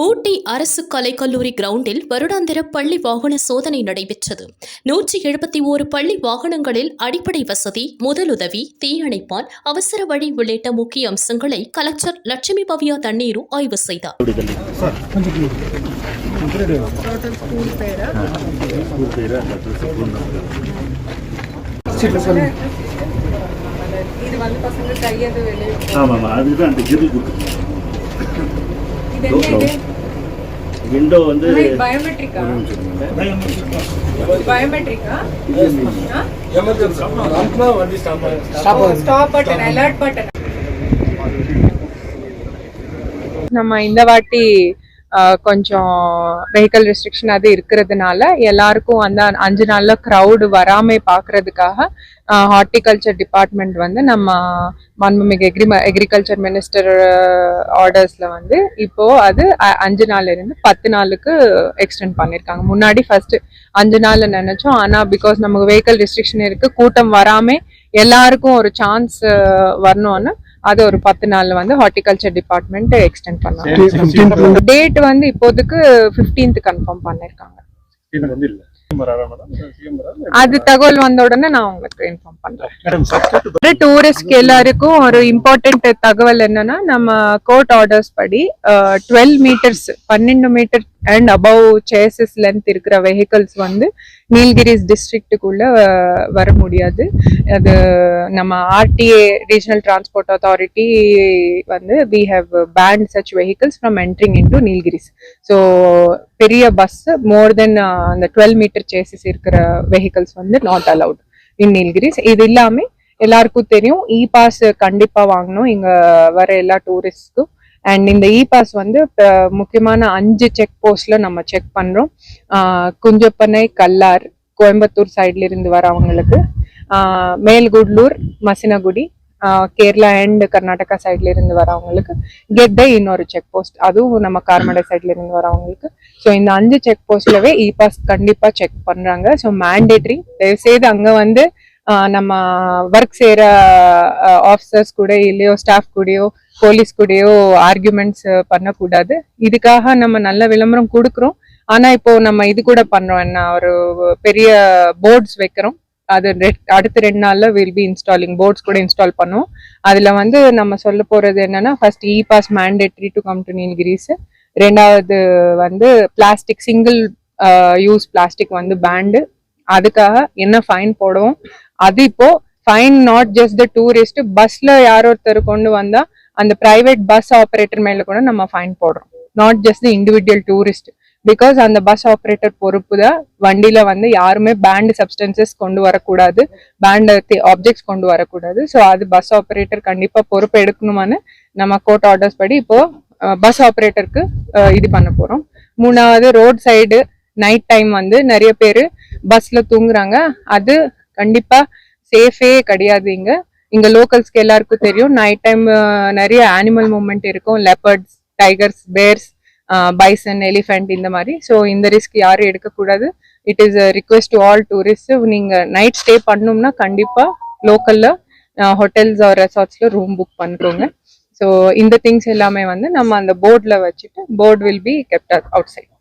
ஊட்டி அரசு கலைக்கல்லூரி கிரவுண்டில் வருடாந்திர பள்ளி வாகன சோதனை நடைபெற்றது. 171 பள்ளி வாகனங்களில் அடிப்படை வசதி, முதலுதவி, தீயணைப்பான், அவசர வழி உள்ளிட்ட முக்கிய அம்சங்களை கலெக்டர் லட்சுமி பவ்யா தண்ணீரு ஆய்வு செய்தார். விண்டோ வந்து பயோமெட்ரிக்கா ஸ்டாப் பட்டன் அலர்ட் பட்டன். நம்ம இந்த வாட்டி கொஞ்சம் வெஹிக்கல் ரெஸ்ட்ரிக்ஷன் அது இருக்கிறதுனால எல்லாருக்கும் அந்த 5 நாள்ல க்ரௌடு வராம பாக்குறதுக்காக ஹார்டிகல்ச்சர் டிபார்ட்மெண்ட் வந்து நம்ம மாண்புமிகு அக்ரிகல்ச்சர் மினிஸ்டர் ஆர்டர்ஸ்ல வந்து இப்போ அது 5 நாள்ல இருந்து 10 நாளுக்கு எக்ஸ்டெண்ட் பண்ணிருக்காங்க. முன்னாடி ஃபர்ஸ்ட் 5 நாள்ல நினைச்சோம், ஆனா பிகாஸ் நமக்கு வெஹிக்கல் ரெஸ்ட்ரிக்ஷன் இருக்கு, கூட்டம் வராம எல்லாருக்கும் ஒரு சான்ஸ் வரணும்னு அது ஒரு 10 நாள்ல வந்து ஹார்டிகல்ச்சர் டிபார்ட்மெண்ட் எக்ஸ்டெண்ட் பண்ணாங்க. டேட் வந்து இப்போதைக்கு 15th கன்ஃபார்ம் பண்ணிருக்காங்க. அது தகவல் வந்த உடனே நான் உங்களுக்கு இன்ஃபார்ம் பண்றேன். டூரிஸ்ட்க்கு எல்லாருக்கும் ஒரு இம்பார்ட்டன்ட் தகவல் என்னன்னா, நம்ம கோர்ட் ஆர்டர்ஸ் படி 12 meters 12 meter and above chassis length இருக்கிற வெஹிக்கல்ஸ் வந்து நீல்கிரிஸ் டிஸ்ட்ரிக்டுக்குள்ள வர முடியாது. அது நம்ம ஆர்டிஏ ரீஜனல் டிரான்ஸ்போர்ட் அத்தாரிட்டி வந்து we have banned such vehicles from entering into Nilgiris. So பெரிய பஸ் மோர் தென் அந்த 12 மீட்டர் சேசஸ் இருக்கிற வெஹிக்கல்ஸ் வந்து நாட் அலவுட் இன் நீல்கிரிஸ். இது இல்லாம எல்லாருக்கும் தெரியும், இ பாஸ் கண்டிப்பா வாங்கணும் இங்க வர எல்லா டூரிஸ்ட்க்கும். அண்ட் இந்த இ பாஸ் வந்து முக்கியமான 5 செக் போஸ்ட்ல நம்ம செக் பண்றோம். குஞ்சப்பனை, கல்லார், கோயம்புத்தூர் சைட்ல இருந்து வரவங்களுக்கு, மேல்குட்லூர், மசினகுடி, கேரளா அண்ட் கர்நாடகா சைட்ல இருந்து வரவங்களுக்கு, கெட்டை இன்னொரு செக் போஸ்ட், அதுவும் நம்ம கார்மடை சைட்ல இருந்து வரவங்களுக்கு. ஸோ இந்த 5 செக் போஸ்ட்லவே இ பாஸ் கண்டிப்பா செக் பண்றாங்க. So mandatory. தயவுசெய்து அங்க வந்து நம்ம ஒர்க் செய்யற ஆஃபீஸர்ஸ் கூட இல்லையோ ஸ்டாஃப் கூடயோ போலீஸ் கூடயோ ஆர்குமெண்ட்ஸ் பண்ணக்கூடாது. இதுக்காக நம்ம நல்ல விளம்பரம் கொடுக்குறோம். ஆனா இப்போ நம்ம இது கூட பண்றோம், என்ன ஒரு பெரிய போர்ட்ஸ் வைக்கிறோம். அது அடுத்த 2 நாள்ல வில் பி இன்ஸ்டாலிங் போர்ட்ஸ் கூட இன்ஸ்டால் பண்ணுவோம். அதுல வந்து நம்ம சொல்ல போறது என்னன்னா, first E pass mandatory to come to Nilgiris. 2வது வந்து பிளாஸ்டிக், சிங்கிள் யூஸ் பிளாஸ்டிக் வந்து பேண்டு. அதுக்காக என்ன ஃபைன் போடுவோம், அது இப்போ fine not just the tourist, பஸ்ல யாரோ ஒருத்தர் கொண்டு வந்தா அந்த பிரைவேட் பஸ் ஆபரேட்டர் மேல கூட நம்ம ஃபைன் போடுறோம், not just the individual tourist. Because அந்த பஸ் ஆபரேட்டர் பொறுப்பு தான். வண்டியில வந்து யாருமே பேண்ட் சப்ஸ்டன்சஸ் கொண்டு வரக்கூடாது, பேண்ட் ஆப்ஜெக்ட்ஸ் கொண்டு வரக்கூடாது. ஸோ அது பஸ் ஆபரேட்டர் கண்டிப்பா பொறுப்பு எடுக்கணுமான்னு நம்ம கோர்ட் ஆர்டர்ஸ் படி இப்போ பஸ் ஆபரேட்டருக்கு இது பண்ண போறோம். 3வது ரோட் சைடு நைட் டைம் வந்து நிறைய பேரு பஸ்ல தூங்குறாங்க. அது கண்டிப்பா சேஃபே கிடையாது. இங்க லோக்கல்ஸ்க்கு எல்லாருக்கும் தெரியும், நைட் டைம் நிறைய அனிமல் மூவ்மெண்ட் இருக்கும், leopards, tigers, bears, bison, elephant, இந்த மாதிரி. ஸோ இந்த ரிஸ்க் யாரும் எடுக்கக்கூடாது. It is request to all tourist, நீங்க நைட் ஸ்டே பண்ணணும்னா கண்டிப்பா லோக்கல்ல ஹோட்டல்ஸ் ஆர் ரெசார்ட்ஸ்ல ரூம் புக் பண்றோங்க. ஸோ இந்த திங்ஸ் எல்லாமே வந்து நம்ம அந்த போர்ட்ல வச்சுட்டு board will be kept out side.